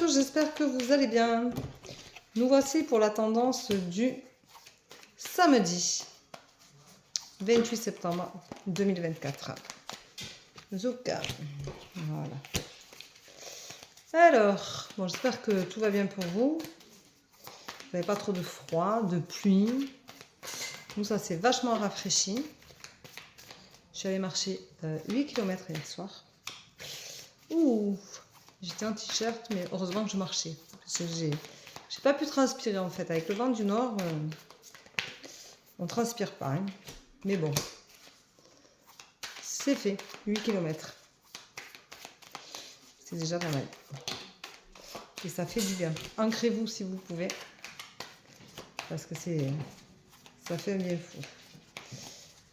tous, j'espère que vous allez bien. Nous voici pour la tendance du samedi 28 septembre 2024. Zouka. Voilà. Alors, bon, j'espère que tout va bien pour vous. Vous n'avez pas trop de froid, de pluie. Nous, ça s'est vachement rafraîchi. Je suis allée marcher 8 km hier soir. Ouh, j'étais en t-shirt, mais heureusement que je marchais. Parce que j'ai pas pu transpirer en fait. Avec le vent du nord, on transpire pas. Hein. Mais bon, c'est fait. 8 km. C'est déjà pas mal. Et ça fait du bien. Ancrez-vous si vous pouvez. Parce que ça fait un bien fou.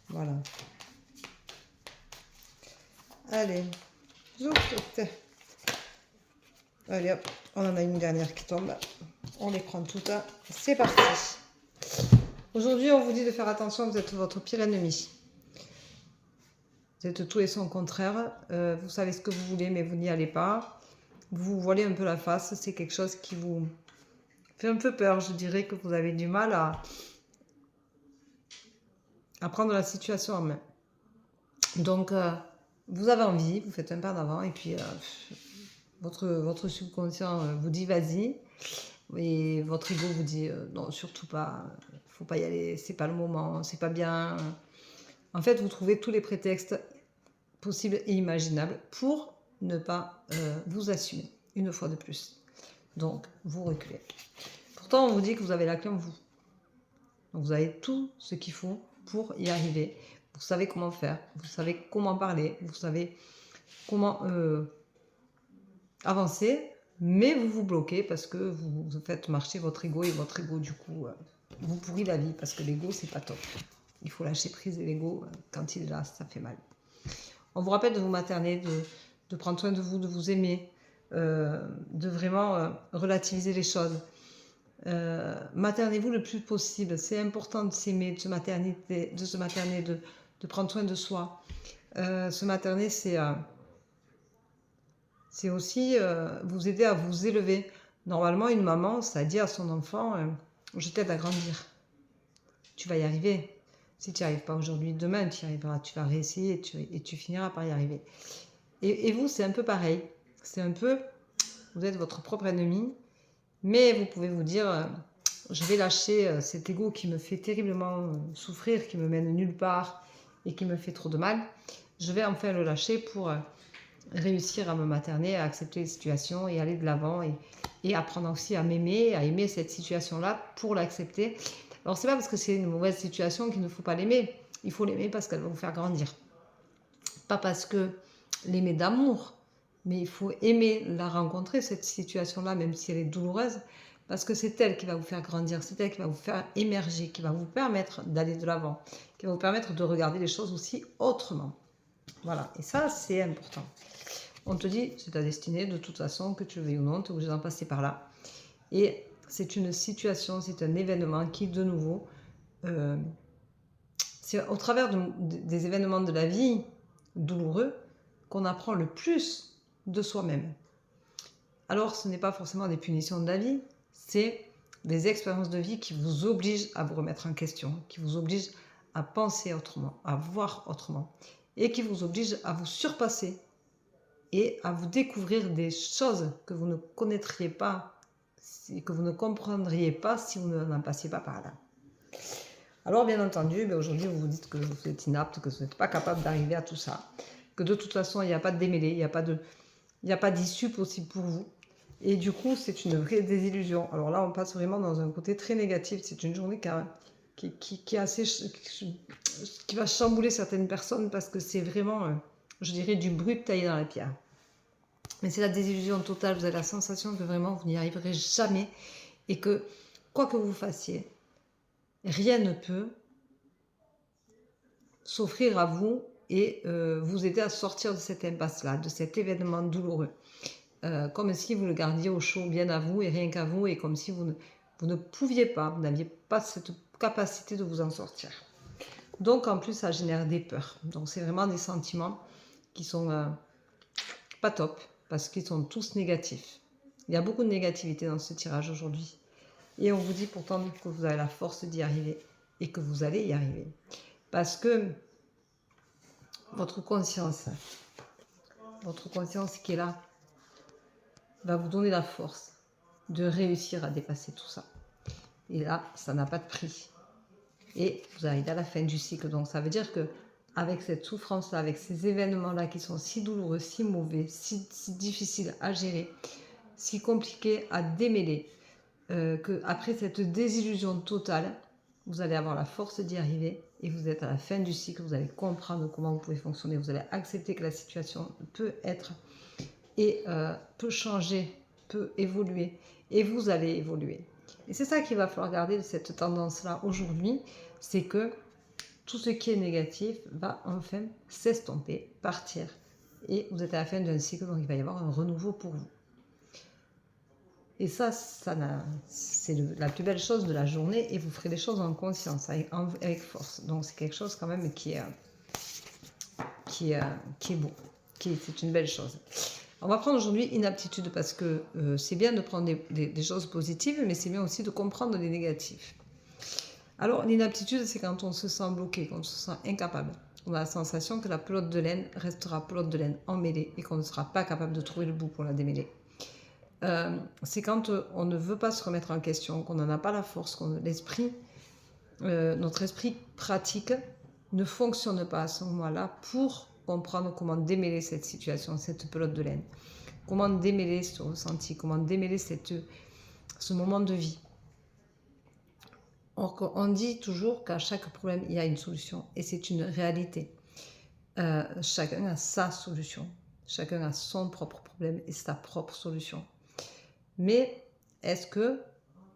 Voilà. Allez. Allez hop, on en a une dernière qui tombe. On les prend toutes. C'est parti. Aujourd'hui, on vous dit de faire attention, vous êtes votre pire ennemi. Vous êtes tout et son contraire. Vous savez ce que vous voulez, mais vous n'y allez pas. Vous voilez un peu la face. C'est quelque chose qui vous fait un peu peur. Je dirais que vous avez du mal à prendre la situation en main. Donc, vous avez envie, vous faites un pas d'avant et puis votre subconscient vous dit vas-y. Et votre ego vous dit non, surtout pas, faut pas y aller, c'est pas le moment, c'est pas bien. En fait, vous trouvez tous les prétextes possibles et imaginables pour ne pas vous assumer, une fois de plus. Donc, vous reculez. Pourtant, on vous dit que vous avez la clé en vous. Donc, vous avez tout ce qu'il faut pour y arriver. Vous savez comment faire, vous savez comment parler, vous savez comment avancer, mais vous vous bloquez parce que vous faites marcher votre ego et votre ego, du coup, vous pourrit la vie parce que l'ego, c'est pas top. Il faut lâcher prise et l'ego, quand il est là, ça fait mal. On vous rappelle de vous materner, de prendre soin de vous aimer, de vraiment relativiser les choses. Maternez-vous le plus possible. C'est important de s'aimer, de se materner, de prendre soin de soi. Se materner, c'est aussi vous aider à vous élever. Normalement, une maman, ça dit à son enfant, je t'aide à grandir. Tu vas y arriver. Si tu n'y arrives pas aujourd'hui, demain, tu y arriveras. Tu vas réessayer et tu finiras par y arriver. Et vous, c'est un peu pareil. C'est un peu, vous êtes votre propre ennemi, mais vous pouvez vous dire, je vais lâcher cet ego qui me fait terriblement souffrir, qui me mène nulle part et qui me fait trop de mal. Je vais enfin le lâcher pour réussir à me materner, à accepter les situations et aller de l'avant et apprendre aussi à m'aimer, à aimer cette situation-là pour l'accepter. Alors, c'est pas parce que c'est une mauvaise situation qu'il ne faut pas l'aimer. Il faut l'aimer parce qu'elle va vous faire grandir. Pas parce que l'aimer d'amour, mais il faut aimer la rencontrer, cette situation-là, même si elle est douloureuse, parce que c'est elle qui va vous faire grandir, c'est elle qui va vous faire émerger, qui va vous permettre d'aller de l'avant, qui va vous permettre de regarder les choses aussi autrement. Voilà, et ça, c'est important. On te dit, c'est ta destinée, de toute façon, que tu le veuilles ou non, tu es obligé d'en passer par là. Et c'est une situation, c'est un événement qui, de nouveau, c'est au travers des événements de la vie douloureux qu'on apprend le plus de soi-même. Alors, ce n'est pas forcément des punitions de la vie, c'est des expériences de vie qui vous obligent à vous remettre en question, qui vous obligent à penser autrement, à voir autrement, et qui vous obligent à vous surpasser et à vous découvrir des choses que vous ne connaîtriez pas, que vous ne comprendriez pas si vous n'en passiez pas par là. Alors, bien entendu, aujourd'hui, vous vous dites que vous êtes inapte, que vous n'êtes pas capable d'arriver à tout ça, que de toute façon, il n'y a pas de démêlé, il n'y a pas d'issue possible pour vous. Et du coup, c'est une vraie désillusion. Alors là, on passe vraiment dans un côté très négatif. C'est une journée qui est assez, qui va chambouler certaines personnes parce que c'est vraiment, je dirais, du brut taillé dans la pierre. Mais c'est la désillusion totale. Vous avez la sensation que vraiment, vous n'y arriverez jamais et que, quoi que vous fassiez, rien ne peut s'offrir à vous et vous aider à sortir de cette impasse-là, de cet événement douloureux. Comme si vous le gardiez au chaud bien à vous et rien qu'à vous, et comme si vous ne pouviez pas, vous n'aviez pas cette capacité de vous en sortir. Donc en plus, ça génère des peurs. Donc c'est vraiment des sentiments qui sont pas top, parce qu'ils sont tous négatifs. Il y a beaucoup de négativité dans ce tirage aujourd'hui. Et on vous dit pourtant que vous avez la force d'y arriver et que vous allez y arriver. Parce que votre conscience qui est là, va vous donner la force de réussir à dépasser tout ça. Et là, ça n'a pas de prix. Et vous arrivez à la fin du cycle. Donc ça veut dire que avec cette souffrance-là, avec ces événements-là qui sont si douloureux, si mauvais, si difficiles à gérer, si compliqués à démêler, qu'après cette désillusion totale, vous allez avoir la force d'y arriver et vous êtes à la fin du cycle, vous allez comprendre comment vous pouvez fonctionner, vous allez accepter que la situation peut être et peut changer, peut évoluer et vous allez évoluer. Et c'est ça qu'il va falloir garder de cette tendance-là aujourd'hui, c'est que tout ce qui est négatif va enfin s'estomper, partir. Et vous êtes à la fin d'un cycle, donc il va y avoir un renouveau pour vous. Et ça c'est la plus belle chose de la journée et vous ferez les choses en conscience, avec force. Donc c'est quelque chose quand même qui est beau, c'est une belle chose. On va prendre aujourd'hui inaptitude parce que c'est bien de prendre des choses positives, mais c'est bien aussi de comprendre les négatifs. Alors l'inaptitude, c'est quand on se sent bloqué, qu'on se sent incapable. On a la sensation que la pelote de laine restera pelote de laine emmêlée et qu'on ne sera pas capable de trouver le bout pour la démêler. C'est quand on ne veut pas se remettre en question, qu'on n'en a pas la force, notre esprit pratique ne fonctionne pas à ce moment-là pour comprendre comment démêler cette situation, cette pelote de laine. Comment démêler ce ressenti, comment démêler ce moment de vie. On dit toujours qu'à chaque problème, il y a une solution et c'est une réalité. Chacun a sa solution, chacun a son propre problème et sa propre solution. Mais est-ce que,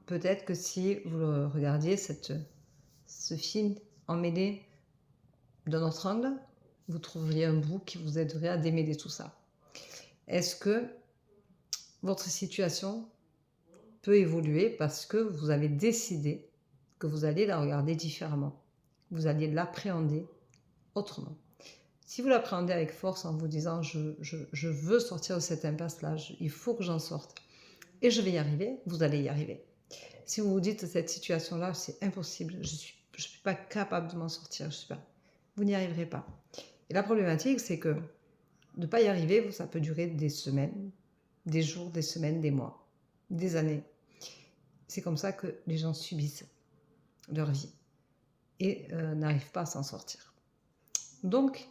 peut-être que si vous regardiez ce film emmêlé d'un autre angle, vous trouveriez un bout qui vous aiderait à démêler tout ça. Est-ce que votre situation peut évoluer parce que vous avez décidé que vous allez la regarder différemment, vous alliez l'appréhender autrement. Si vous l'appréhendez avec force en vous disant je veux sortir de cette impasse-là, il faut que j'en sorte et je vais y arriver, vous allez y arriver. Si vous vous dites cette situation-là, c'est impossible, je suis pas capable de m'en sortir, vous n'y arriverez pas. Et la problématique, c'est que de ne pas y arriver, ça peut durer des semaines, des jours, des semaines, des mois, des années. C'est comme ça que les gens subissent leur vie et n'arrivent pas à s'en sortir. Donc,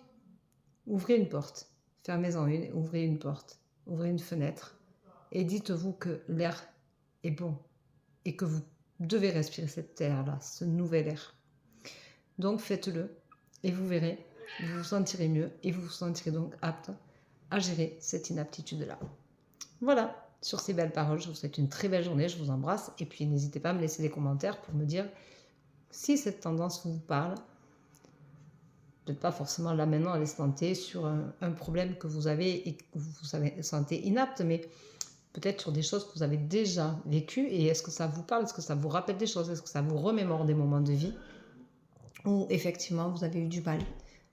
ouvrez une porte, fermez-en une, ouvrez une porte, ouvrez une fenêtre et dites-vous que l'air est bon et que vous devez respirer cet air-là, ce nouvel air. Donc faites-le et vous verrez, vous vous sentirez mieux et vous vous sentirez donc apte à gérer cette inaptitude-là. Voilà, sur ces belles paroles, je vous souhaite une très belle journée, je vous embrasse et puis n'hésitez pas à me laisser des commentaires pour me dire si cette tendance vous parle. Peut-être pas forcément là maintenant à l'instant T sur un problème que vous avez et que vous vous sentez inapte, mais peut-être sur des choses que vous avez déjà vécues et est-ce que ça vous parle, est-ce que ça vous rappelle des choses, est-ce que ça vous remémore des moments de vie où effectivement vous avez eu du mal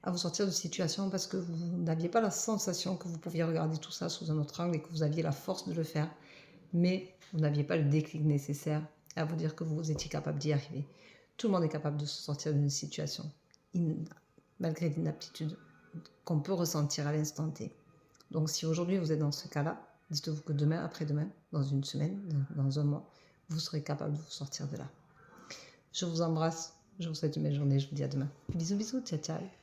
à vous sortir de situation parce que vous n'aviez pas la sensation que vous pouviez regarder tout ça sous un autre angle et que vous aviez la force de le faire, mais vous n'aviez pas le déclic nécessaire à vous dire que vous étiez capable d'y arriver. Tout le monde est capable de se sortir d'une situation malgré l'inaptitude qu'on peut ressentir à l'instant T. Donc si aujourd'hui vous êtes dans ce cas-là, dites-vous que demain, après-demain, dans une semaine, dans un mois, vous serez capable de vous sortir de là. Je vous embrasse, je vous souhaite une belle journée, je vous dis à demain. Bisous, bisous, ciao, ciao.